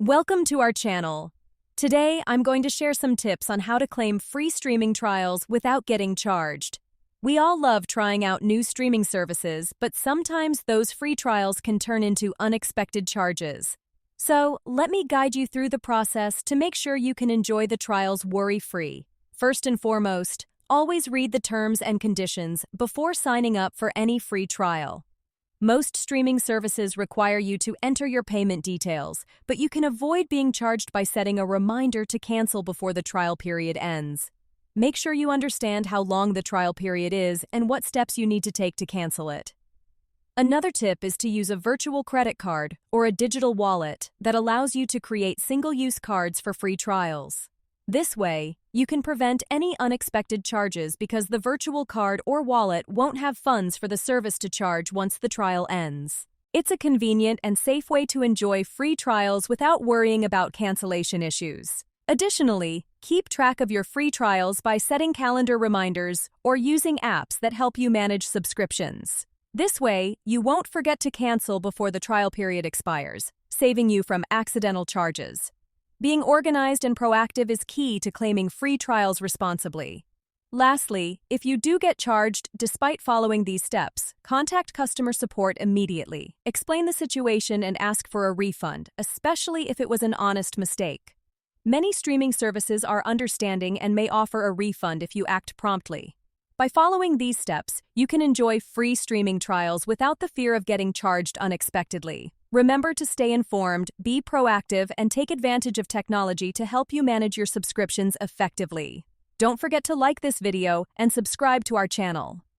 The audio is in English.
Welcome to our channel. Today, I'm going to share some tips on how to claim free streaming trials without getting charged. We all love trying out new streaming services, but sometimes those free trials can turn into unexpected charges. So, let me guide you through the process to make sure you can enjoy the trials worry-free. First and foremost, always read the terms and conditions before signing up for any free trial. Most streaming services require you to enter your payment details, but you can avoid being charged by setting a reminder to cancel before the trial period ends. Make sure you understand how long the trial period is and what steps you need to take to cancel it. Another tip is to use a virtual credit card or a digital wallet that allows you to create single-use cards for free trials. This way, you can prevent any unexpected charges because the virtual card or wallet won't have funds for the service to charge once the trial ends. It's a convenient and safe way to enjoy free trials without worrying about cancellation issues. Additionally, keep track of your free trials by setting calendar reminders or using apps that help you manage subscriptions. This way, you won't forget to cancel before the trial period expires, saving you from accidental charges. Being organized and proactive is key to claiming free trials responsibly. Lastly, if you do get charged despite following these steps, contact customer support immediately. Explain the situation and ask for a refund, especially if it was an honest mistake. Many streaming services are understanding and may offer a refund if you act promptly. By following these steps, you can enjoy free streaming trials without the fear of getting charged unexpectedly. Remember to stay informed, be proactive, and take advantage of technology to help you manage your subscriptions effectively. Don't forget to like this video and subscribe to our channel.